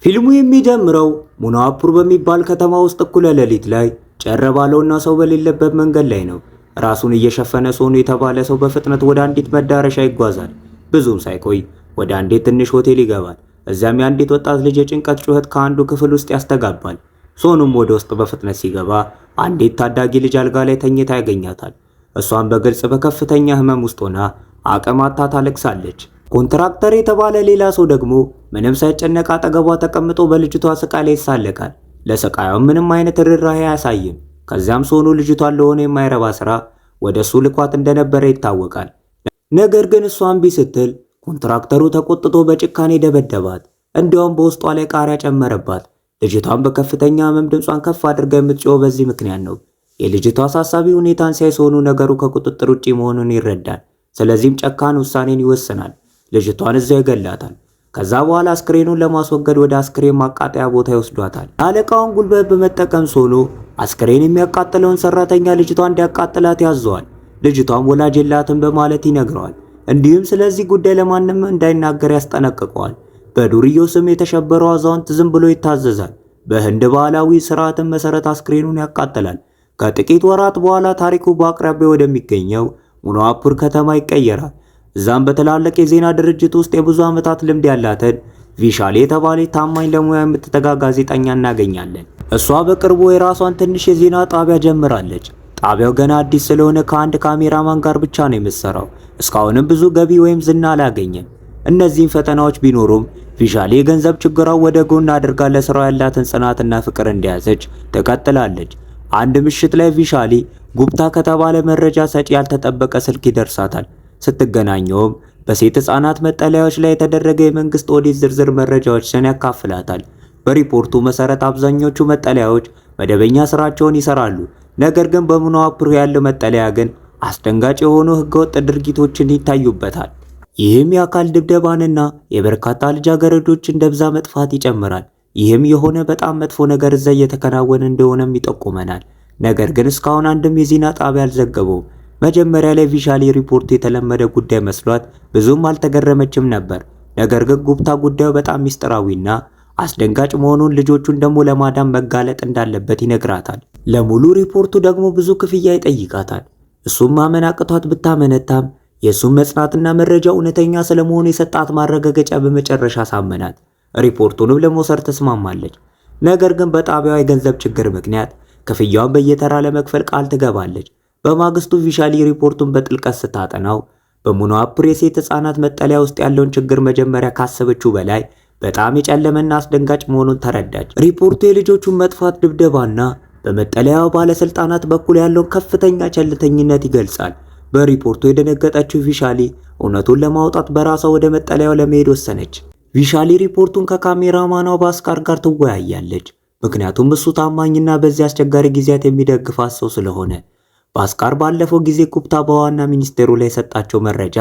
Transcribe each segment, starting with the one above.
ፊልሙ የሚጀምረው ሙናዋፑር በሚባል ከተማ ውስጥ እኩለ ሌሊት ላይ ጭር ባለውና ሰው በሌለበት መንገድ ላይ ነው። ራሱን እየሸፈነ ሶኑ የተባለ ሰው በፍጥነት ወደ አንዲት መዳረሻ ይጓዛል። ብዙም ሳይቆይ ወደ አንዲት ትንሽ ሆቴል ይገባል። እዚያም የአንዲት ወጣት ልጅ የጭንቀት ጩኸት ከአንዱ ክፍል ውስጥ ያስተጋባል። ሶኑም ወደ ውስጥ በፍጥነት ሲገባ አንዲት ታዳጊ ልጅ አልጋ ላይ ተኝታ ያገኛታል። እሷም በግልጽ በከፍተኛ ህመም ውስጥ ሆና አቅም አጥታ ታለቅሳለች። ኮንትራክተር የተባለ ሌላ ሰው ደግሞ ምንም ሳይጨነቅ አጠገቧ ተቀምጦ በልጅቷ ስቃይ ላይ ይሳለቃል። ለስቃዩም ምንም አይነት ርህራሄ አያሳይም። ከዚያም ሶኑ ልጅቷን ለሆነ የማይረባ ስራ ወደ እሱ ልኳት እንደነበረ ይታወቃል። ነገር ግን እሷ እምቢ ስትል ኮንትራክተሩ ተቆጥቶ በጭካኔ ደበደባት። እንዲያውም በውስጧ ላይ ቃሪያ ጨመረባት። ልጅቷን በከፍተኛ ህመም ድምጿን ከፍ አድርጋ የምትጮኸው በዚህ ምክንያት ነው። የልጅቷ አሳሳቢ ሁኔታን ሲያይ ሶኑ ነገሩ ከቁጥጥር ውጪ መሆኑን ይረዳል። ስለዚህም ጨካን ውሳኔን ይወስናል። ልጅቷን እዛው ይገላታል። ከዛ በኋላ አስክሬኑን ለማስወገድ ወደ አስክሬን ማቃጠያ ቦታ ይወስዷታል። አለቃውን ጉልበት በመጠቀም ሶኑ አስክሬን የሚያቃጥለውን ሰራተኛ ልጅቷ እንዲያቃጥላት ያዘዋል። ልጅቷም ወላጅ የላትም በማለት ይነግረዋል። እንዲሁም ስለዚህ ጉዳይ ለማንም እንዳይናገር ያስጠነቅቀዋል። በዱርዬው ስም የተሸበረው አዛውንት ዝም ብሎ ይታዘዛል። በህንድ ባህላዊ ስርዓትን መሰረት አስክሬኑን ያቃጥላል። ከጥቂት ወራት በኋላ ታሪኩ በአቅራቢያው ወደሚገኘው ሙናዋፑር ከተማ ይቀየራል። እዛም በትላልቅ የዜና ድርጅት ውስጥ የብዙ ዓመታት ልምድ ያላትን ቪሻሊ የተባለች ታማኝ ለሙያ የምትተጋ ጋዜጠኛ እናገኛለን። እሷ በቅርቡ የራሷን ትንሽ የዜና ጣቢያ ጀምራለች። ጣቢያው ገና አዲስ ስለሆነ ከአንድ ካሜራማን ጋር ብቻ ነው የምትሰራው። እስካሁንም ብዙ ገቢ ወይም ዝና አላገኘም። እነዚህም ፈተናዎች ቢኖሩም ቪሻሊ የገንዘብ ችግራው ወደ ጎን አድርጋ ለስራው ያላትን ጽናትና ፍቅር እንደያዘች ትቀጥላለች። አንድ ምሽት ላይ ቪሻሊ ጉፕታ ከተባለ መረጃ ሰጪ ያልተጠበቀ ስልክ ይደርሳታል። ስትገናኘውም በሴት ህፃናት መጠለያዎች ላይ የተደረገ የመንግስት ኦዲት ዝርዝር መረጃዎችን ያካፍላታል። በሪፖርቱ መሰረት አብዛኞቹ መጠለያዎች መደበኛ ስራቸውን ይሰራሉ። ነገር ግን በሙናዋፑር ያለው መጠለያ ግን አስደንጋጭ የሆኑ ህገወጥ ድርጊቶችን ይታዩበታል። ይህም የአካል ድብደባንና የበርካታ ልጃገረዶችን ደብዛ መጥፋት ይጨምራል። ይህም የሆነ በጣም መጥፎ ነገር እዛ እየተከናወነ እንደሆነም ይጠቁመናል። ነገር ግን እስካሁን አንድም የዜና ጣቢያ አልዘገበውም። መጀመሪያ ላይ ቪሻሊ ሪፖርቱ የተለመደ ጉዳይ መስሏት ብዙም አልተገረመችም ነበር። ነገር ግን ጉፕታ ጉዳዩ በጣም ሚስጥራዊና አስደንጋጭ መሆኑን ልጆቹን ደግሞ ለማዳን መጋለጥ እንዳለበት ይነግራታል። ለሙሉ ሪፖርቱ ደግሞ ብዙ ክፍያ ይጠይቃታል። እሱም ማመን አቅቷት ብታመነታም የእሱም መጽናትና መረጃ እውነተኛ ስለመሆኑ የሰጣት ማረጋገጫ በመጨረሻ ሳመናት። ሪፖርቱንም ለመውሰድ ተስማማለች። ነገር ግን በጣቢያው የገንዘብ ችግር ምክንያት ክፍያውን በየተራ ለመክፈል ቃል ትገባለች። በማግስቱ ቪሻሊ ሪፖርቱን በጥልቀት ስታጠናው በሙናዋፑር የሴት ህፃናት መጠለያ ውስጥ ያለውን ችግር መጀመሪያ ካሰበችው በላይ በጣም የጨለመና አስደንጋጭ መሆኑን ተረዳች። ሪፖርቱ የልጆቹን መጥፋት፣ ድብደባና በመጠለያው ባለስልጣናት በኩል ያለውን ከፍተኛ ቸልተኝነት ይገልጻል። በሪፖርቱ የደነገጠችው ቪሻሊ እውነቱን ለማውጣት በራሷ ወደ መጠለያው ለመሄድ ወሰነች። ቪሻሊ ሪፖርቱን ከካሜራማኗ ባስካር ጋር ትወያያለች። ምክንያቱም እሱ ታማኝና በዚህ አስቸጋሪ ጊዜያት የሚደግፋት ሰው ስለሆነ። ባስካር ባለፈው ጊዜ ጉፕታ በዋና ሚኒስቴሩ ላይ የሰጣቸው መረጃ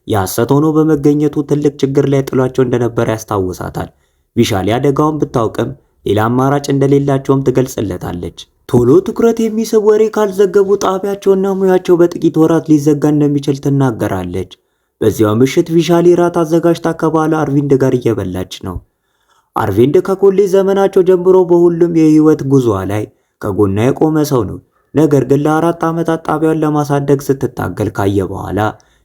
የሐሰት ሆኖ በመገኘቱ ትልቅ ችግር ላይ ጥሏቸው እንደነበረ ያስታውሳታል። ቪሻሊ አደጋውን ብታውቅም ሌላ አማራጭ እንደሌላቸውም ትገልጽለታለች። ቶሎ ትኩረት የሚስብ ወሬ ካልዘገቡ ጣቢያቸውና ሙያቸው በጥቂት ወራት ሊዘጋ እንደሚችል ትናገራለች። በዚያው ምሽት ቪሻሊ ራት አዘጋጅታ ከባሏ አርቪንድ ጋር እየበላች ነው። አርቪንድ ከኮሌጅ ዘመናቸው ጀምሮ በሁሉም የህይወት ጉዞዋ ላይ ከጎኗ የቆመ ሰው ነው። ነገር ግን ለ4 ዓመታት ጣቢያውን ለማሳደግ ስትታገል ካየ በኋላ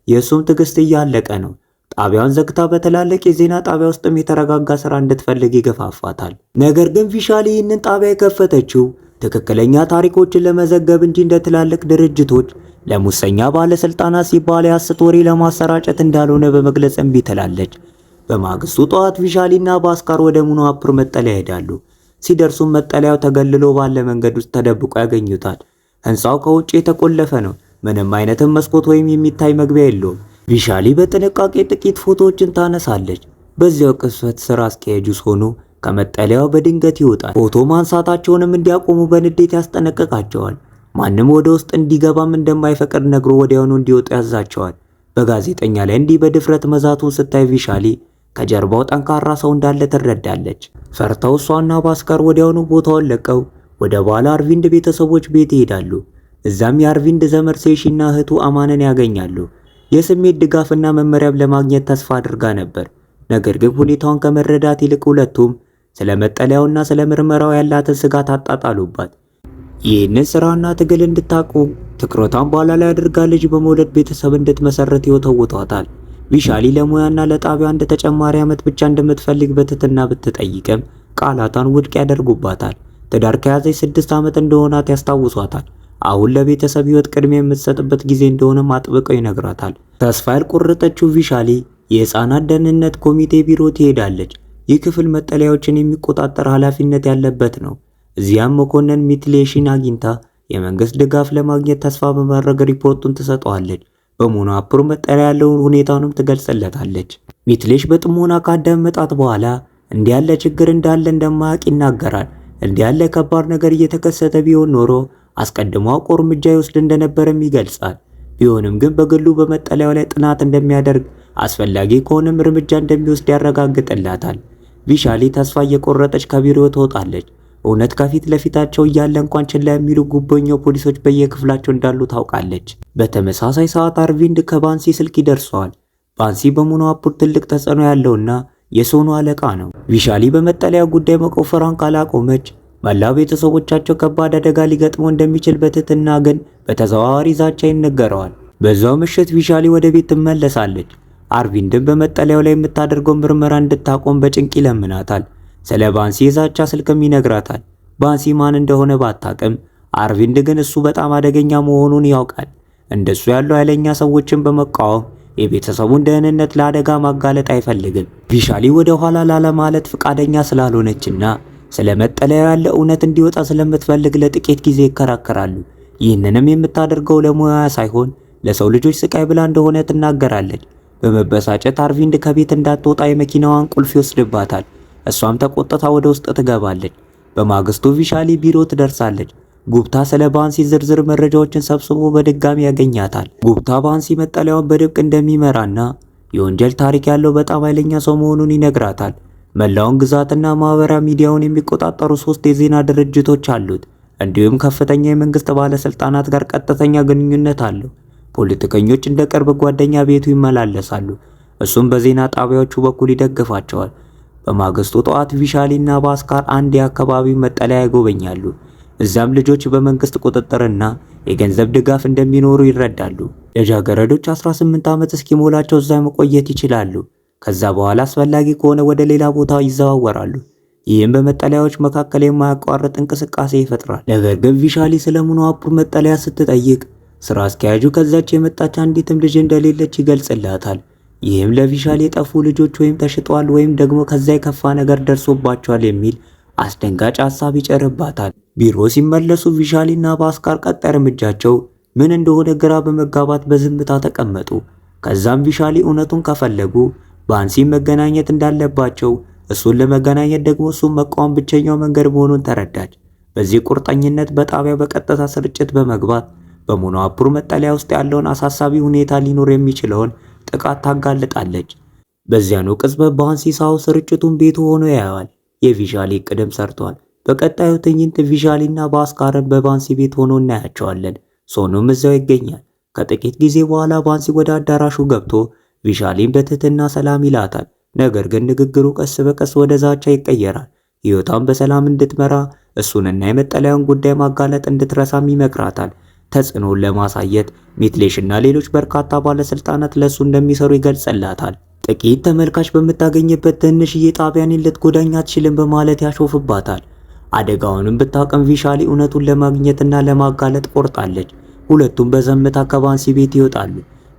የእሱም ትዕግስት እያለቀ ነው። ጣቢያውን ዘግታ በትላልቅ የዜና ጣቢያ ውስጥም የተረጋጋ ስራ እንድትፈልግ ይገፋፋታል። ነገር ግን ቪሻሊ ይህንን ጣቢያ የከፈተችው ትክክለኛ ታሪኮችን ለመዘገብ እንጂ እንደ ትላልቅ ድርጅቶች ለሙሰኛ ባለስልጣናት ሲባል የሐሰት ወሬ ለማሰራጨት እንዳልሆነ በመግለጽ እምቢ ትላለች። በማግስቱ ጠዋት ቪሻሊና ባስካር ወደ ሙናዋፑር መጠለያ ይሄዳሉ። ሲደርሱም መጠለያው ተገልሎ ባለ መንገድ ውስጥ ተደብቆ ያገኙታል። ህንፃው ከውጭ የተቆለፈ ነው። ምንም አይነትም መስኮት ወይም የሚታይ መግቢያ የለውም። ቪሻሊ በጥንቃቄ ጥቂት ፎቶዎችን ታነሳለች። በዚያው ቅጽበት ስራ አስኪያጁ ሶኑ ከመጠለያው በድንገት ይወጣል። ፎቶ ማንሳታቸውንም እንዲያቆሙ በንዴት ያስጠነቅቃቸዋል። ማንም ወደ ውስጥ እንዲገባም እንደማይፈቅድ ነግሮ ወዲያውኑ እንዲወጡ ያዛቸዋል። በጋዜጠኛ ላይ እንዲህ በድፍረት መዛቱን ስታይ ቪሻሊ ከጀርባው ጠንካራ ሰው እንዳለ ትረዳለች። ፈርተው እሷና ባስካር ወዲያውኑ ቦታውን ለቀው ወደ ባለ አርቪንድ ቤተሰቦች ቤት ይሄዳሉ። እዛም የአርቪንድ ዘመድ ሴሺና እህቱ አማንን ያገኛሉ። የስሜት ድጋፍና መመሪያም ለማግኘት ተስፋ አድርጋ ነበር። ነገር ግን ሁኔታውን ከመረዳት ይልቅ ሁለቱም ስለ መጠለያውና ስለ ምርመራው ያላትን ስጋት አጣጣሉባት። ይህንን ስራና ትግል እንድታቆም ትኩረቷን በኋላ ላይ አድርጋ ልጅ በመውለድ ቤተሰብ እንድትመሰረት ይወተውቷታል። ቪሻሊ ለሙያና ለጣቢያ እንደ ተጨማሪ ዓመት ብቻ እንደምትፈልግ በትህትና ብትጠይቅም ቃላቷን ውድቅ ያደርጉባታል። ትዳር ከያዘች 6 ዓመት እንደሆናት ያስታውሷታል። አሁን ለቤተሰብ ህይወት ቅድሚያ የምትሰጥበት ጊዜ እንደሆነም አጥብቀው ይነግራታል። ተስፋ ያልቆረጠችው ቪሻሊ የህፃናት ደህንነት ኮሚቴ ቢሮ ትሄዳለች። ይህ ክፍል መጠለያዎችን የሚቆጣጠር ኃላፊነት ያለበት ነው። እዚያም መኮንን ሚትሌሽን አግኝታ የመንግስት ድጋፍ ለማግኘት ተስፋ በማድረግ ሪፖርቱን ትሰጠዋለች። በሞኖአፕሩ መጠለያ ያለውን ሁኔታውንም ትገልጽለታለች። ሚትሌሽ በጥሞና ካዳመጣት በኋላ እንዲህ ያለ ችግር እንዳለ እንደማያውቅ ይናገራል። እንዲህ ያለ ከባድ ነገር እየተከሰተ ቢሆን ኖሮ አስቀድሞ አውቆ እርምጃ ይወስድ እንደነበረም ይገልጻል። ቢሆንም ግን በግሉ በመጠለያው ላይ ጥናት እንደሚያደርግ አስፈላጊ ከሆነም እርምጃ እንደሚወስድ ያረጋግጥላታል። ቪሻሊ ተስፋ እየቆረጠች ከቢሮ ትወጣለች። እውነት ከፊት ለፊታቸው እያለ እንኳን ችላ የሚሉ ጉቦኛው ፖሊሶች በየክፍላቸው እንዳሉ ታውቃለች። በተመሳሳይ ሰዓት አርቪንድ ከባንሲ ስልክ ይደርሰዋል። ባንሲ በሞኖአፕር ትልቅ ተጽዕኖ ያለውና የሶኑ አለቃ ነው። ቪሻሊ በመጠለያ ጉዳይ መቆፈሯን ካላቆመች መላው ቤተሰቦቻቸው ከባድ አደጋ ሊገጥመው እንደሚችል በትህትና ግን በተዘዋዋሪ ዛቻ ይነገረዋል። በዛው ምሽት ቪሻሊ ወደ ቤት ትመለሳለች። አርቪንድን በመጠለያው ላይ የምታደርገው ምርመራ እንድታቆም በጭንቅ ይለምናታል። ስለ ባንሲ የዛቻ ስልክም ይነግራታል። ባንሲ ማን እንደሆነ ባታቅም አርቪንድ ግን እሱ በጣም አደገኛ መሆኑን ያውቃል። እንደሱ ያሉ ኃይለኛ ሰዎችን በመቃወም የቤተሰቡን ደህንነት ለአደጋ ማጋለጥ አይፈልግም። ቪሻሊ ወደ ኋላ ላለማለት ፈቃደኛ ስላልሆነችና ስለ መጠለያው ያለ እውነት እንዲወጣ ስለምትፈልግ ለጥቂት ጊዜ ይከራከራሉ። ይህንንም የምታደርገው ለሙያ ሳይሆን ለሰው ልጆች ስቃይ ብላ እንደሆነ ትናገራለች። በመበሳጨት አርቪንድ ከቤት እንዳትወጣ የመኪናዋን ቁልፍ ይወስድባታል። እሷም ተቆጥታ ወደ ውስጥ ትገባለች። በማግስቱ ቪሻሊ ቢሮ ትደርሳለች። ጉብታ ስለ ባንሲ ዝርዝር መረጃዎችን ሰብስቦ በድጋሚ ያገኛታል። ጉብታ ባንሲ መጠለያውን በድብቅ እንደሚመራና የወንጀል ታሪክ ያለው በጣም ኃይለኛ ሰው መሆኑን ይነግራታል። መላውን ግዛትና ማህበራዊ ሚዲያውን የሚቆጣጠሩ 3 የዜና ድርጅቶች አሉት። እንዲሁም ከፍተኛ የመንግስት ባለስልጣናት ጋር ቀጥተኛ ግንኙነት አለው። ፖለቲከኞች እንደ ቅርብ ጓደኛ ቤቱ ይመላለሳሉ። እሱም በዜና ጣቢያዎቹ በኩል ይደግፋቸዋል። በማግስቱ ጠዋት ቪሻሊና ባስካር አንድ የአካባቢው መጠለያ ይጎበኛሉ። እዛም ልጆች በመንግስት ቁጥጥርና የገንዘብ ድጋፍ እንደሚኖሩ ይረዳሉ። ልጃገረዶች 18 ዓመት እስኪሞላቸው እዛ መቆየት ይችላሉ። ከዛ በኋላ አስፈላጊ ከሆነ ወደ ሌላ ቦታ ይዘዋወራሉ። ይህም በመጠለያዎች መካከል የማያቋርጥ እንቅስቃሴ ይፈጥራል። ነገር ግን ቪሻሊ ስለ ሞኖአፕር መጠለያ ስትጠይቅ ስራ አስኪያጁ ከዛች የመጣች አንዲትም ልጅ እንደሌለች ይገልጽላታል። ይህም ለቪሻሊ የጠፉ ልጆች ወይም ተሽጠዋል ወይም ደግሞ ከዛ የከፋ ነገር ደርሶባቸዋል የሚል አስደንጋጭ ሐሳብ ይጨርባታል። ቢሮ ሲመለሱ ቪሻሊና ባስካር ቀጣይ እርምጃቸው ምን እንደሆነ ግራ በመጋባት በዝምታ ተቀመጡ። ከዛም ቪሻሊ እውነቱን ከፈለጉ ባንሲ መገናኘት እንዳለባቸው፣ እሱን ለመገናኘት ደግሞ እሱን መቃወም ብቸኛው መንገድ መሆኑን ተረዳች። በዚህ ቁርጠኝነት በጣቢያው በቀጥታ ስርጭት በመግባት በሞኖአፕር መጠለያ ውስጥ ያለውን አሳሳቢ ሁኔታ ሊኖር የሚችለውን ጥቃት ታጋልጣለች። በዚያኑ ቅጽበት ባንሲ ሳው ስርጭቱን ቤቱ ሆኖ ያያል። የቪሻሊ ቅደም ሰርቷል። በቀጣዩ ትዕይንት ቪሻሊና ባስካርን በባንሲ ቤት ሆኖ እናያቸዋለን። ሶኑም እዛው ይገኛል። ከጥቂት ጊዜ በኋላ ባንሲ ወደ አዳራሹ ገብቶ ቪሻሊን በትህትና ሰላም ይላታል። ነገር ግን ንግግሩ ቀስ በቀስ ወደ ዛቻ ይቀየራል። ሕይወቷን በሰላም እንድትመራ እሱንና የመጠለያውን ጉዳይ ማጋለጥ እንድትረሳም ይመክራታል። ተጽዕኖውን ለማሳየት ሚትሌሽና ሌሎች በርካታ ባለስልጣናት ለሱ እንደሚሰሩ ይገልጽላታል። ጥቂት ተመልካች በምታገኝበት ትንሽዬ ጣቢያን ልትጎዳኝ አትችልም በማለት ያሾፍባታል። አደጋውንም ብታውቅም ቪሻሊ እውነቱን ለማግኘትና ለማጋለጥ ቆርጣለች። ሁለቱም በዘመታ ከባንሲ ቤት ይወጣሉ።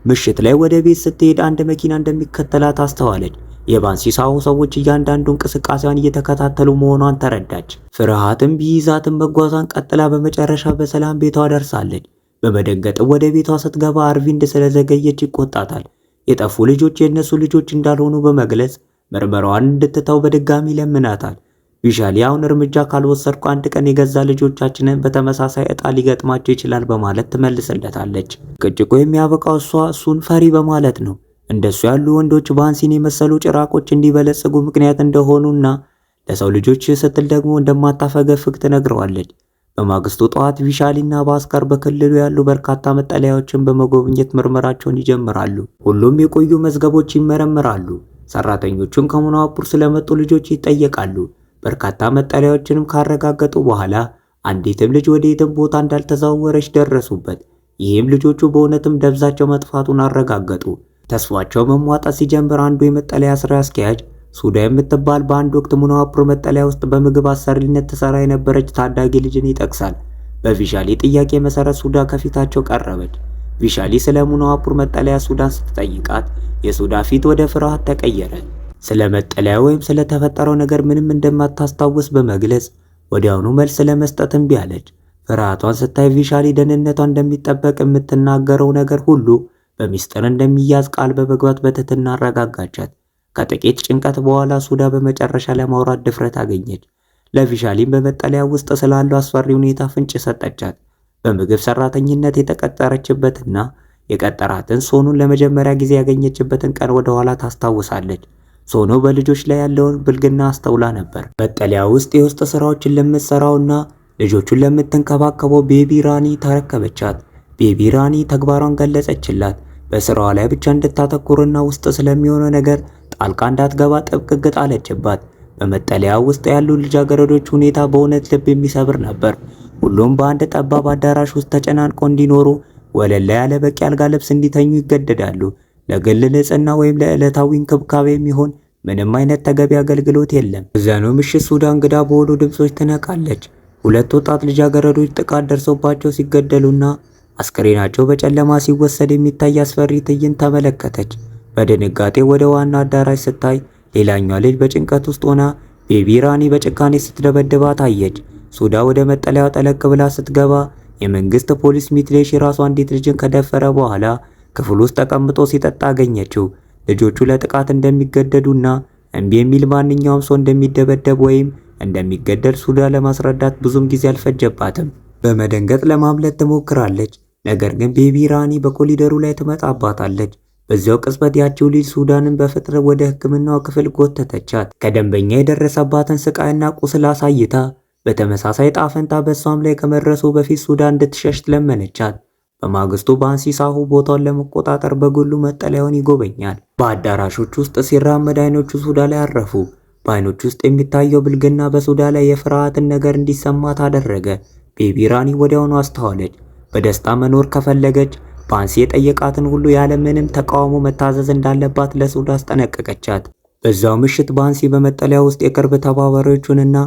ምሽት ላይ ወደ ቤት ስትሄድ አንድ መኪና እንደሚከተላት አስተዋለች። የባንሲ ሳው ሰዎች እያንዳንዱ እንቅስቃሴዋን እየተከታተሉ መሆኗን ተረዳች። ፍርሃትም ቢይዛትም መጓዟን ቀጥላ በመጨረሻ በሰላም ቤቷ ደርሳለች። በመደንገጥ ወደ ቤቷ ስትገባ አርቪንድ ስለዘገየች ይቆጣታል። የጠፉ ልጆች የእነሱ ልጆች እንዳልሆኑ በመግለጽ ምርመራዋን እንድትተው በድጋሚ ይለምናታል። ቪሻሊ አሁን እርምጃ ካልወሰድኩ አንድ ቀን የገዛ ልጆቻችንን በተመሳሳይ ዕጣ ሊገጥማቸው ይችላል በማለት ትመልስለታለች። ጭቅጭቁ የሚያበቃው እሱን ፈሪ በማለት ነው። እንደሱ ያሉ ወንዶች ባንሲን የመሰሉ ጭራቆች እንዲበለጽጉ ምክንያት እንደሆኑና ለሰው ልጆች ስትል ደግሞ እንደማታፈገፍግ ትነግረዋለች። በማግስቱ ጠዋት ቪሻሊና ባስካር በክልሉ ያሉ በርካታ መጠለያዎችን በመጎብኘት ምርመራቸውን ይጀምራሉ። ሁሉም የቆዩ መዝገቦች ይመረምራሉ። ሰራተኞቹም ከሞኖአፕር ስለመጡ ልጆች ይጠየቃሉ። በርካታ መጠለያዎችንም ካረጋገጡ በኋላ አንዲትም ልጅ ወደ የትም ቦታ እንዳልተዛወረች ደረሱበት። ይህም ልጆቹ በእውነትም ደብዛቸው መጥፋቱን አረጋገጡ። ተስፋቸው መሟጣት ሲጀምር አንዱ የመጠለያ ስራ አስኪያጅ ሱዳ የምትባል በአንድ ወቅት ሙናዋፕሮ መጠለያ ውስጥ በምግብ አሰሪነት ትሰራ የነበረች ታዳጊ ልጅን ይጠቅሳል። በቪሻሊ ጥያቄ መሰረት ሱዳ ከፊታቸው ቀረበች። ቪሻሊ ስለ ሙናዋፕሮ መጠለያ ሱዳን ስትጠይቃት የሱዳ ፊት ወደ ፍርሃት ተቀየረ። ስለ መጠለያ ወይም ስለተፈጠረው ነገር ምንም እንደማታስታውስ በመግለጽ ወዲያውኑ መልስ ለመስጠት እምቢ አለች። ፍርሃቷን ስታይ ቪሻሊ ደህንነቷ እንደሚጠበቅ የምትናገረው ነገር ሁሉ በሚስጥር እንደሚያዝ ቃል በመግባት በትህትና አረጋጋቻት። ከጥቂት ጭንቀት በኋላ ሱዳ በመጨረሻ ለማውራት ድፍረት አገኘች። ለቪሻሊም በመጠለያ ውስጥ ስላለው አስፈሪ ሁኔታ ፍንጭ ሰጠቻት። በምግብ ሰራተኝነት የተቀጠረችበትና የቀጠራትን ሶኑን ለመጀመሪያ ጊዜ ያገኘችበትን ቀን ወደ ኋላ ታስታውሳለች። ሶኑ በልጆች ላይ ያለውን ብልግና አስተውላ ነበር። መጠለያ ውስጥ የውስጥ ስራዎችን ለምትሰራውና ልጆቹን ለምትንከባከበው ቤቢ ራኒ ተረከበቻት። ቤቢ ራኒ ተግባሯን ገለጸችላት። በስራዋ ላይ ብቻ እንድታተኩርና ውስጥ ስለሚሆነው ነገር ጣልቃ እንዳትገባ ጥብቅ ሕግ ጣለችባት። በመጠለያ ውስጥ ያሉ ልጃገረዶች ሁኔታ በእውነት ልብ የሚሰብር ነበር። ሁሉም በአንድ ጠባብ አዳራሽ ውስጥ ተጨናንቆ እንዲኖሩ፣ ወለል ላይ ያለ በቂ አልጋ ልብስ እንዲተኙ ይገደዳሉ። ለግል ንጽህና ወይም ለዕለታዊ እንክብካቤ የሚሆን ምንም አይነት ተገቢ አገልግሎት የለም። እዚያኑ ምሽት ሱዳ እንግዳ በሆኑ ድምጾች ትነቃለች። ሁለት ወጣት ልጃገረዶች ጥቃት ደርሶባቸው ሲገደሉና አስክሬናቸው በጨለማ ሲወሰድ የሚታይ አስፈሪ ትዕይንት ተመለከተች። በድንጋጤ ወደ ዋና አዳራሽ ስታይ ሌላኛዋ ልጅ በጭንቀት ውስጥ ሆና ቤቢ ራኒ በጭካኔ ስትደበድባት አየች። ሱዳ ወደ መጠለያው ጠለቅ ብላ ስትገባ የመንግስት ፖሊስ ሚትሌሽ ራሷ አንዲት ልጅን ከደፈረ በኋላ ክፍል ውስጥ ተቀምጦ ሲጠጣ አገኘችው። ልጆቹ ለጥቃት እንደሚገደዱና እምቢ የሚል ማንኛውም ሰው እንደሚደበደብ ወይም እንደሚገደል ሱዳ ለማስረዳት ብዙም ጊዜ አልፈጀባትም። በመደንገጥ ለማምለጥ ትሞክራለች። ነገር ግን ቤቢ ራኒ በኮሊደሩ ላይ ትመጣባታለች። በዚያው ቅጽበት ያቺው ልጅ ሱዳንን በፍጥነት ወደ ሕክምናው ክፍል ጎተተቻት። ከደንበኛ የደረሰባትን ስቃይና ቁስል አሳይታ በተመሳሳይ ጣፈንታ በሷም ላይ ከመድረሱ በፊት ሱዳን እንድትሸሽ ለመነቻት። በማግስቱ ባንሲ ሳሁ ቦታውን ለመቆጣጠር በግሉ መጠለያውን ይጎበኛል። በአዳራሾች ውስጥ ሲራመድ አይኖቹ ሱዳ ላይ አረፉ። በአይኖቹ ውስጥ የሚታየው ብልግና በሱዳ ላይ የፍርሃትን ነገር እንዲሰማት አደረገ። ቤቢ ራኒ ወዲያውኑ አስተዋለች። በደስታ መኖር ከፈለገች ባንሲ የጠየቃትን ሁሉ ያለምንም ተቃውሞ መታዘዝ እንዳለባት ለሱዳ አስጠነቀቀቻት። በዛው ምሽት ባንሲ በመጠለያ ውስጥ የቅርብ ተባባሪዎቹንና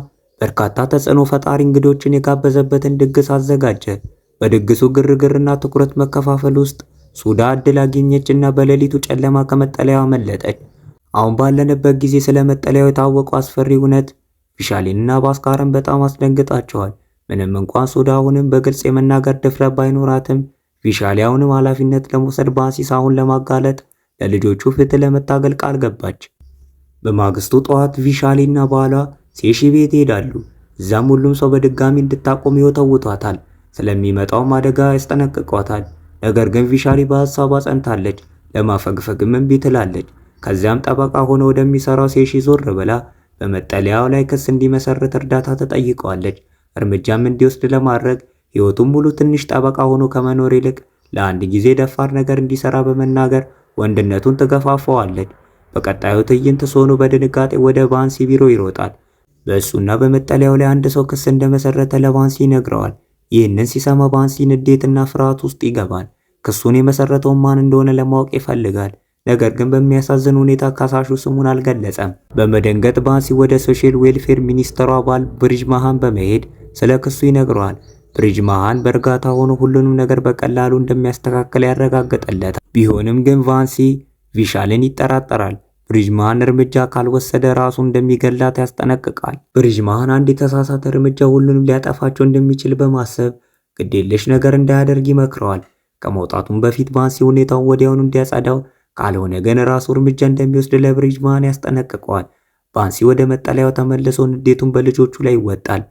በርካታ ተጽዕኖ ፈጣሪ እንግዶችን የጋበዘበትን ድግስ አዘጋጀ። በድግሱ ግርግርና ትኩረት መከፋፈል ውስጥ ሱዳ እድል አገኘችና በሌሊቱ ጨለማ ከመጠለያው አመለጠች። አሁን ባለንበት ጊዜ ስለ መጠለያው የታወቀው አስፈሪ እውነት ቪሻሊንና ባስካርን በጣም አስደንግጣቸዋል። ምንም እንኳን ሱዳ አሁንም በግልጽ የመናገር ድፍረት ባይኖራትም ቪሻሊ አሁንም ኃላፊነት ለመውሰድ ባንሲ ሳሁን ለማጋለጥ ለልጆቹ ፍትህ ለመታገል ቃል ገባች። በማግስቱ ጠዋት ቪሻሊና ባሏ ሴሺ ቤት ይሄዳሉ። እዛም ሁሉም ሰው በድጋሚ እንድታቆም ይወተውቷታል። ስለሚመጣውም አደጋ ያስጠነቅቋታል። ነገር ግን ቪሻሊ በሐሳቧ ጸንታለች። ለማፈግፈግም እምቢ ትላለች። ከዚያም ጠበቃ ሆኖ ወደሚሰራው ሴሺ ዞር ብላ በመጠለያው ላይ ክስ እንዲመሰርት እርዳታ ተጠይቀዋለች። እርምጃም እንዲወስድ ለማድረግ ሕይወቱን ሙሉ ትንሽ ጠበቃ ሆኖ ከመኖር ይልቅ ለአንድ ጊዜ ደፋር ነገር እንዲሰራ በመናገር ወንድነቱን ትገፋፈዋለች። በቀጣዩ ትዕይንት ሶኑ በድንጋጤ ወደ ባንሲ ቢሮ ይሮጣል። በእሱና በመጠለያው ላይ አንድ ሰው ክስ እንደመሰረተ ለባንሲ ይነግረዋል። ይህንን ሲሰማ ባንሲ ንዴትና ፍርሃት ውስጥ ይገባል። ክሱን የመሰረተው ማን እንደሆነ ለማወቅ ይፈልጋል። ነገር ግን በሚያሳዝን ሁኔታ ከሳሹ ስሙን አልገለጸም። በመደንገጥ ባንሲ ወደ ሶሻል ዌልፌር ሚኒስተሩ አባል ብሪጅ ማሃን በመሄድ ስለ ክሱ ይነግረዋል። ብሪጅ ማሃን በእርጋታ ሆኖ ሁሉንም ነገር በቀላሉ እንደሚያስተካክል ያረጋግጥለታል። ቢሆንም ግን ቫንሲ ቪሻልን ይጠራጠራል። ብሪጅ ማሃን እርምጃ ካልወሰደ ራሱ እንደሚገላት ያስጠነቅቃል። ብሪጅ ማሃን አንድ የተሳሳተ እርምጃ ሁሉንም ሊያጠፋቸው እንደሚችል በማሰብ ግዴለሽ ነገር እንዳያደርግ ይመክረዋል። ከመውጣቱም በፊት ቫንሲ ሁኔታውን ወዲያውኑ እንዲያጸዳው፣ ካልሆነ ግን ራሱ እርምጃ እንደሚወስድ ለብሪጅ ማሃን ያስጠነቅቀዋል። ቫንሲ ወደ መጠለያው ተመልሶ ንዴቱን በልጆቹ ላይ ይወጣል።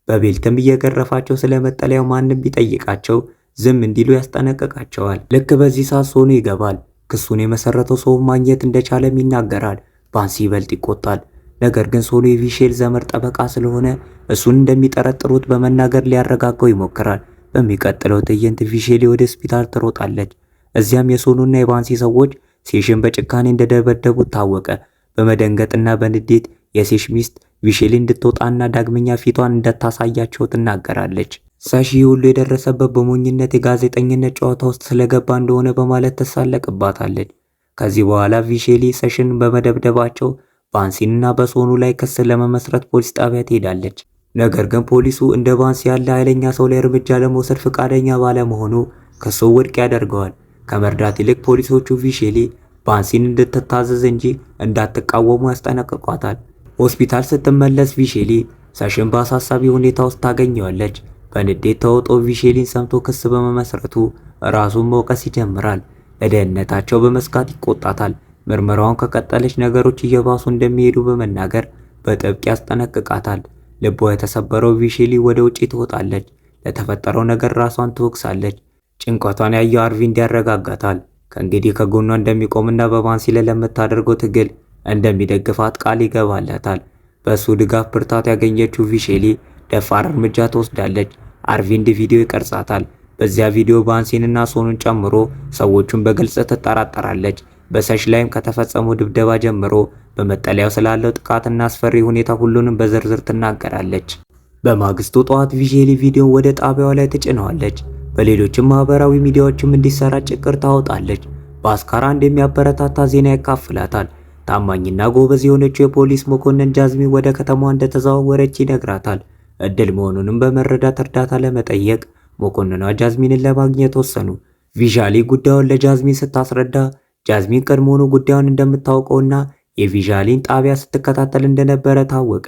በቤልትም እየገረፋቸው ስለ መጠለያው ማንም ቢጠይቃቸው ዝም እንዲሉ ያስጠነቅቃቸዋል። ልክ በዚህ ሰዓት ሶኑ ይገባል። ክሱን የመሰረተው ሰው ማግኘት እንደቻለም ይናገራል። ባንሲ ይበልጥ ይቆጣል። ነገር ግን ሶኑ የቪሼል ዘመድ ጠበቃ ስለሆነ እሱን እንደሚጠረጥሩት በመናገር ሊያረጋጋው ይሞክራል። በሚቀጥለው ትዕይንት ቪሼል ወደ ሆስፒታል ትሮጣለች። እዚያም የሶኑና የባንሲ ሰዎች ሴሽን በጭካኔ እንደደበደቡት ታወቀ። በመደንገጥና በንዴት የሴሽ ሚስት ቪሼሊ እንድትወጣና ዳግመኛ ፊቷን እንዳታሳያቸው ትናገራለች። ሳሺ ሁሉ የደረሰበት በሞኝነት የጋዜጠኝነት ጨዋታ ውስጥ ስለገባ እንደሆነ በማለት ትሳለቅባታለች። ከዚህ በኋላ ቪሼሊ ሰሽን በመደብደባቸው ባንሲንና በሶኑ ላይ ክስ ለመመስረት ፖሊስ ጣቢያ ትሄዳለች። ነገር ግን ፖሊሱ እንደ ባንሲ ያለ ኃይለኛ ሰው ላይ እርምጃ ለመውሰድ ፈቃደኛ ባለመሆኑ ክሱ ውድቅ ያደርገዋል። ከመርዳት ይልቅ ፖሊሶቹ ቪሼሊ ባንሲን እንድትታዘዝ እንጂ እንዳትቃወሙ ያስጠነቅቋታል። ሆስፒታል ስትመለስ ቪሼሊ ሳሽን በአሳሳቢ ሁኔታ ውስጥ ታገኘዋለች። በንዴት ተውጦ ቪሼሊን ሰምቶ ክስ በመመስረቱ ራሱን መውቀስ ይጀምራል። ለደህንነታቸው በመስጋት ይቆጣታል። ምርመራውን ከቀጠለች ነገሮች እየባሱ እንደሚሄዱ በመናገር በጥብቅ ያስጠነቅቃታል። ልቧ የተሰበረው ቪሼሊ ወደ ውጪ ትወጣለች። ለተፈጠረው ነገር ራሷን ትወቅሳለች። ጭንቀቷን ያየው አርቪንድ ያረጋጋታል። ከእንግዲህ ከጎኗ እንደሚቆምና በባንሲ ላይ ለምታደርገው ትግል እንደሚደግፋት ቃል ይገባላታል። በሱ ድጋፍ ብርታት ያገኘችው ቪሼሊ ደፋር እርምጃ ትወስዳለች። አርቪንድ ቪዲዮ ይቀርጻታል። በዚያ ቪዲዮ ባንሲንና ሶኑን ጨምሮ ሰዎቹን በግልጽ ትጠራጠራለች። በሰሽ ላይም ከተፈጸመው ድብደባ ጀምሮ በመጠለያው ስላለው ጥቃትና አስፈሪ ሁኔታ ሁሉንም በዝርዝር ትናገራለች። በማግስቱ ጠዋት ቪሼሊ ቪዲዮን ወደ ጣቢያዋ ላይ ትጭነዋለች። በሌሎችም ማህበራዊ ሚዲያዎችም እንዲሰራጭ እቅድ ታወጣለች። በአስካር አንድ የሚያበረታታ ዜና ያካፍላታል። ታማኝና ጎበዝ የሆነችው የፖሊስ መኮንን ጃዝሚን ወደ ከተማዋ እንደተዘዋወረች ይነግራታል። እድል መሆኑንም በመረዳት እርዳታ ለመጠየቅ መኮንኗ ጃዝሚንን ለማግኘት ወሰኑ። ቪሻሊ ጉዳዩን ለጃዝሚን ስታስረዳ ጃዝሚን ቀድሞውኑ ጉዳዩን እንደምታውቀውና የቪሻሊን ጣቢያ ስትከታተል እንደነበረ ታወቀ።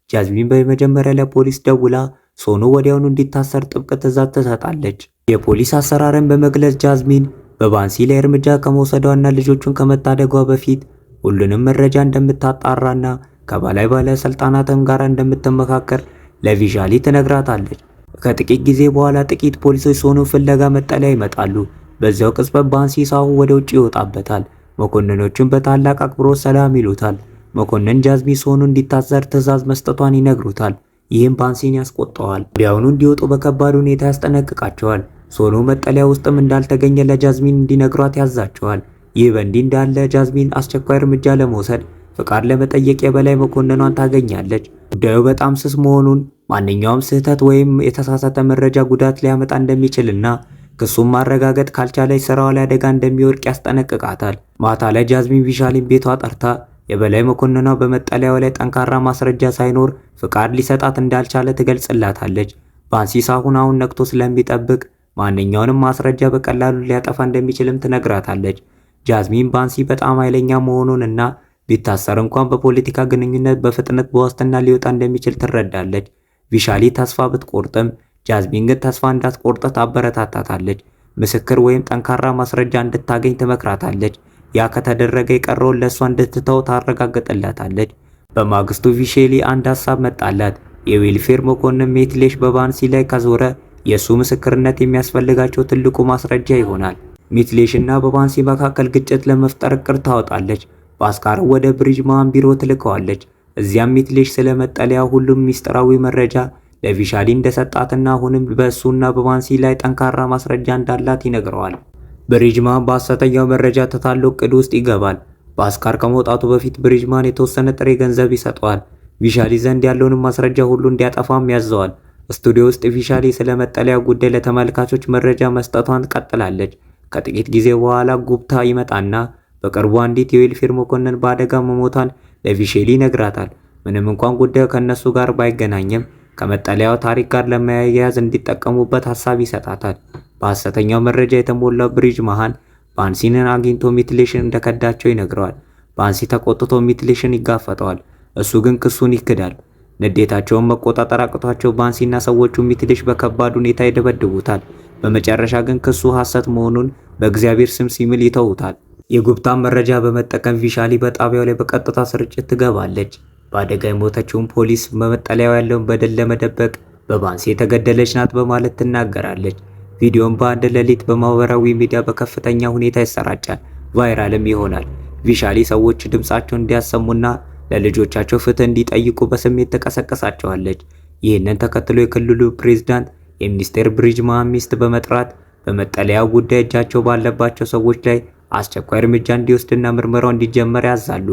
ጃዝሚን በመጀመሪያ ለፖሊስ ደውላ ሶኑ ወዲያውኑ እንዲታሰር ጥብቅ ትዕዛዝ ትሰጣለች። የፖሊስ አሰራርን በመግለጽ ጃዝሚን በባንሲ ላይ እርምጃ ከመውሰዷና ልጆቹን ከመታደጓ በፊት ሁሉንም መረጃ እንደምታጣራና ከበላይ ባለስልጣናትም ጋር እንደምትመካከር ለቪሻሊ ትነግራታለች። ከጥቂት ጊዜ በኋላ ጥቂት ፖሊሶች ሶኑን ፍለጋ መጠለያ ይመጣሉ። በዚያው ቅጽበት ባንሲ ሳሁ ወደ ውጭ ይወጣበታል። መኮንኖቹም በታላቅ አክብሮት ሰላም ይሉታል። መኮንን ጃዝሚን ሶኑ እንዲታሰር ትዕዛዝ መስጠቷን ይነግሩታል። ይህም ባንሲን ያስቆጣዋል። ወዲያውኑ እንዲወጡ በከባድ ሁኔታ ያስጠነቅቃቸዋል። ሶኑ መጠለያ ውስጥም እንዳልተገኘ ለጃዝሚን እንዲነግሯት ያዛቸዋል። ይህ በእንዲህ እንዳለ ጃዝሚን አስቸኳይ እርምጃ ለመውሰድ ፍቃድ ለመጠየቅ የበላይ መኮንኗን ታገኛለች። ጉዳዩ በጣም ስስ መሆኑን፣ ማንኛውም ስህተት ወይም የተሳሳተ መረጃ ጉዳት ሊያመጣ እንደሚችልና ክሱን ማረጋገጥ ካልቻለች ስራዋ ላይ አደጋ እንደሚወድቅ ያስጠነቅቃታል። ማታ ላይ ጃዝሚን ቪሻሊን ቤቷ ጠርታ የበላይ መኮንኗ በመጠለያው ላይ ጠንካራ ማስረጃ ሳይኖር ፍቃድ ሊሰጣት እንዳልቻለ ትገልጽላታለች። ባንሲ ሳሁን አሁን ነቅቶ ስለሚጠብቅ ማንኛውንም ማስረጃ በቀላሉ ሊያጠፋ እንደሚችልም ትነግራታለች። ጃዝሚን ባንሲ በጣም ኃይለኛ መሆኑንና ቢታሰር እንኳን በፖለቲካ ግንኙነት በፍጥነት በዋስትና ሊወጣ እንደሚችል ትረዳለች። ቪሻሊ ተስፋ ብትቆርጥም ጃዝሚን ግን ተስፋ እንዳትቆርጥ ታበረታታታለች። ምስክር ወይም ጠንካራ ማስረጃ እንድታገኝ ትመክራታለች። ያ ከተደረገ የቀረውን ለእሷ እንድትተው ታረጋግጥላታለች። በማግስቱ ቪሼሊ አንድ ሀሳብ መጣላት። የዌልፌር መኮንን ሜትሌሽ በባንሲ ላይ ከዞረ የእሱ ምስክርነት የሚያስፈልጋቸው ትልቁ ማስረጃ ይሆናል። ሚትሌሽና በባንሲ መካከል ግጭት ለመፍጠር እቅድ ታወጣለች። በአስካር ወደ ብሪጅማን ቢሮ ትልከዋለች። እዚያም ሚትሌሽ ስለ መጠለያ ሁሉም ሚስጥራዊ መረጃ ለቪሻሊ እንደሰጣትና አሁንም በእሱና በባንሲ ላይ ጠንካራ ማስረጃ እንዳላት ይነግረዋል። ብሪጅማን በሐሰተኛው መረጃ ተታሎ እቅድ ውስጥ ይገባል። በአስካር ከመውጣቱ በፊት ብሪጅማን የተወሰነ ጥሬ ገንዘብ ይሰጠዋል። ቪሻሊ ዘንድ ያለውንም ማስረጃ ሁሉ እንዲያጠፋም ያዘዋል። ስቱዲዮ ውስጥ ቪሻሊ ስለ መጠለያ ጉዳይ ለተመልካቾች መረጃ መስጠቷን ቀጥላለች። ከጥቂት ጊዜ በኋላ ጉብታ ይመጣና በቅርቡ አንዲት የዌልፌር መኮንን በአደጋ መሞቷን ለቪሼሊ ይነግራታል። ምንም እንኳን ጉዳዩ ከነሱ ጋር ባይገናኝም ከመጠለያው ታሪክ ጋር ለማያያዝ እንዲጠቀሙበት ሐሳብ ይሰጣታል። በሐሰተኛው መረጃ የተሞላው ብሪጅማን ባንሲንን አግኝቶ ሚትሌሽን እንደከዳቸው ይነግረዋል። ባንሲ ተቆጥቶ ሚትሌሽን ይጋፈጠዋል። እሱ ግን ክሱን ይክዳል። ንዴታቸውን መቆጣጠር አቅቷቸው ባንሲና ሰዎቹ ሚትሌሽ በከባድ ሁኔታ ይደበድቡታል። በመጨረሻ ግን ክሱ ሐሰት መሆኑን በእግዚአብሔር ስም ሲምል ይተውታል። የጉብታን መረጃ በመጠቀም ቪሻሊ በጣቢያው ላይ በቀጥታ ስርጭት ትገባለች። በአደጋ የሞተችውን ፖሊስ በመጠለያው ያለውን በደል ለመደበቅ በባንሲ የተገደለች ናት በማለት ትናገራለች። ቪዲዮን በአንድ ሌሊት በማህበራዊ ሚዲያ በከፍተኛ ሁኔታ ይሰራጫል፣ ቫይራልም ይሆናል። ቪሻሊ ሰዎች ድምጻቸውን እንዲያሰሙና ለልጆቻቸው ፍትህ እንዲጠይቁ በስሜት ተቀሰቀሳቸዋለች። ይህንን ተከትሎ የክልሉ ፕሬዝዳንት የሚኒስቴር ብሪጅማን ሚስት በመጥራት በመጠለያው ጉዳይ እጃቸው ባለባቸው ሰዎች ላይ አስቸኳይ እርምጃ እንዲወስድና ምርመራው እንዲጀመር ያዛሉ።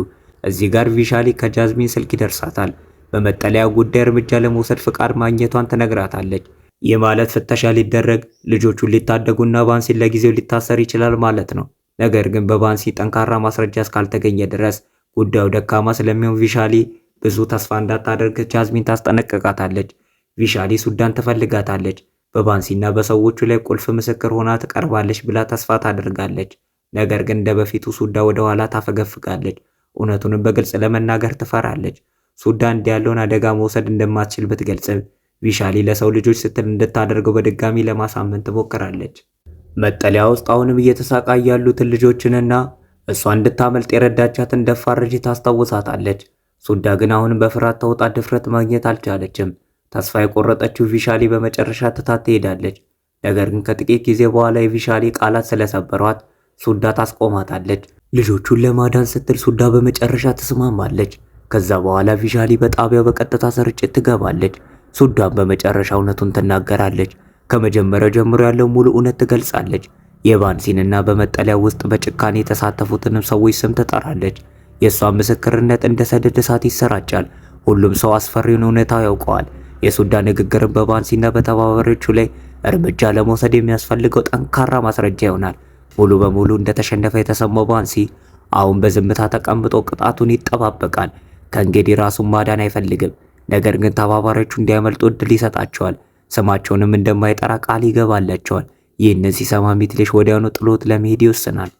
እዚህ ጋር ቪሻሊ ከጃዝሚን ስልክ ይደርሳታል። በመጠለያው ጉዳይ እርምጃ ለመውሰድ ፍቃድ ማግኘቷን ትነግራታለች። ይህ ማለት ፍተሻ ሊደረግ ልጆቹን ሊታደጉና ባንሲን ለጊዜው ሊታሰር ይችላል ማለት ነው። ነገር ግን በባንሲ ጠንካራ ማስረጃ እስካልተገኘ ድረስ ጉዳዩ ደካማ ስለሚሆን ቪሻሊ ብዙ ተስፋ እንዳታደርግ ጃዝሚን ታስጠነቅቃታለች። ቪሻሊ ሱዳን ትፈልጋታለች። በባንሲና በሰዎቹ ላይ ቁልፍ ምስክር ሆና ትቀርባለች ብላ ተስፋ ታደርጋለች። ነገር ግን እንደ በፊቱ ሱዳ ወደ ኋላ ታፈገፍጋለች። እውነቱንም በግልጽ ለመናገር ትፈራለች። ሱዳን ያለውን አደጋ መውሰድ እንደማትችል ብትገልጽም ቪሻሊ ለሰው ልጆች ስትል እንድታደርገው በድጋሚ ለማሳመን ትሞክራለች። መጠለያ ውስጥ አሁንም እየተሳቃዩ ያሉትን ልጆችንና እሷ እንድታመልጥ የረዳቻትን ደፋር ልጅ ታስታውሳታለች። ሱዳ ግን አሁንም በፍርሃት ተውጣ ድፍረት ማግኘት አልቻለችም። ተስፋ የቆረጠችው ቪሻሊ በመጨረሻ ትታት ትሄዳለች። ነገር ግን ከጥቂት ጊዜ በኋላ የቪሻሊ ቃላት ስለሰበሯት ሱዳ ታስቆማታለች። ልጆቹን ለማዳን ስትል ሱዳ በመጨረሻ ትስማማለች። ከዛ በኋላ ቪሻሊ በጣቢያው በቀጥታ ስርጭት ትገባለች። ሱዳን በመጨረሻ እውነቱን ትናገራለች። ከመጀመሪያው ጀምሮ ያለው ሙሉ እውነት ትገልጻለች። የባንሲንና በመጠለያ ውስጥ በጭካኔ የተሳተፉትንም ሰዎች ስም ትጠራለች። የእሷ ምስክርነት እንደ ሰደድ እሳት ይሰራጫል። ሁሉም ሰው አስፈሪውን እውነታ ያውቀዋል። የሱዳን ንግግርን በባንሲና በተባባሪዎቹ ላይ እርምጃ ለመውሰድ የሚያስፈልገው ጠንካራ ማስረጃ ይሆናል። ሙሉ በሙሉ እንደተሸነፈ የተሰማው ባንሲ አሁን በዝምታ ተቀምጦ ቅጣቱን ይጠባበቃል። ከእንግዲህ ራሱን ማዳን አይፈልግም። ነገር ግን ተባባሪዎቹ እንዲያመልጡ እድል ይሰጣቸዋል። ስማቸውንም እንደማይጠራ ቃል ይገባላቸዋል። ይህንን ሲሰማ ሚትሌሽ ወዲያውኑ ጥሎት ለመሄድ ይወስናል።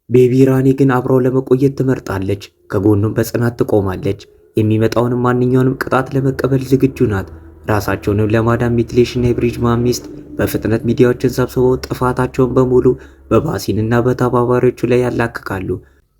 ቤቢ ራኒ ግን አብረው ለመቆየት ትመርጣለች። ከጎኑም በጽናት ትቆማለች። የሚመጣውንም ማንኛውንም ቅጣት ለመቀበል ዝግጁ ናት። ራሳቸውንም ለማዳን ሚትሌሽና የብሪጅማን ሚስት በፍጥነት ሚዲያዎችን ሰብስበው ጥፋታቸውን በሙሉ በባንሲንና በተባባሪዎቹ ላይ ያላክካሉ።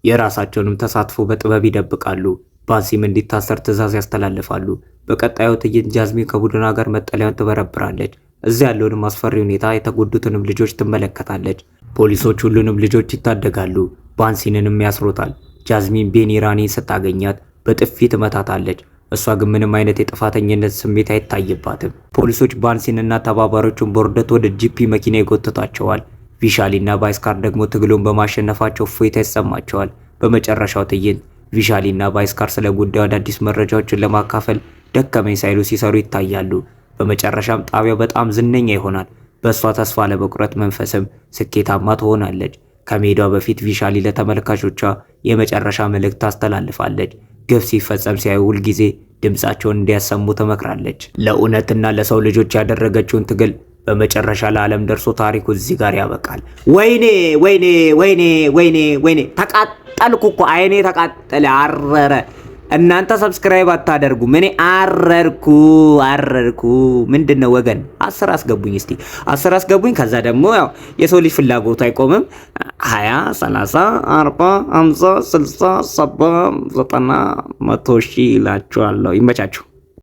የራሳቸውንም ተሳትፎ በጥበብ ይደብቃሉ። ባንሲም እንዲታሰር ትዕዛዝ ያስተላልፋሉ። በቀጣዩ ትዕይንት ጃዝሚን ከቡድኗ ጋር መጠለያውን ትበረብራለች። እዚያ ያለውንም አስፈሪ ሁኔታ፣ የተጎዱትንም ልጆች ትመለከታለች። ፖሊሶች ሁሉንም ልጆች ይታደጋሉ። ባንሲንንም ያስሮታል። ጃዝሚን ቤኒ ራኒን ስታገኛት በጥፊ ትመታታለች። እሷ ግን ምንም አይነት የጥፋተኝነት ስሜት አይታይባትም። ፖሊሶች ባንሲንና ተባባሪዎቹን በውርደት ወደ ጂፒ መኪና ይጎትታቸዋል። ቪሻሊና ባይስካር ደግሞ ትግሉን በማሸነፋቸው እፎይታ ይሰማቸዋል። በመጨረሻው ትዕይንት ቪሻሊና ባይስካር ስለ ጉዳዩ አዳዲስ መረጃዎችን ለማካፈል ደከመኝ ሳይሉ ሲሰሩ ይታያሉ። በመጨረሻም ጣቢያው በጣም ዝነኛ ይሆናል። በእሷ ተስፋ ለመቁረጥ መንፈስም ስኬታማ ትሆናለች። ከሜዳው በፊት ቪሻሊ ለተመልካቾቿ የመጨረሻ መልእክት ታስተላልፋለች። ግፍ ሲፈጸም ሲያዩ ሁልጊዜ ድምፃቸውን እንዲያሰሙ ትመክራለች። ለእውነትና ለሰው ልጆች ያደረገችውን ትግል በመጨረሻ ለዓለም ደርሶ ታሪኩ እዚህ ጋር ያበቃል። ወይኔ ወይኔ ወይኔ ወይኔ ወይኔ! ተቃጠልኩ እኮ አይኔ ተቃጠለ፣ አረረ። እናንተ ሰብስክራይብ አታደርጉም፣ እኔ አረርኩ። ምንድነው ወገን? 10 አስገቡኝ እስቲ 10 አስገቡኝ። ከዛ ደግሞ ያው የሰው ልጅ ፍላጎቱ አይቆምም። 20 30 40 50 60 70 90 100 ሺህ እላችኋለሁ። ይመቻችሁ።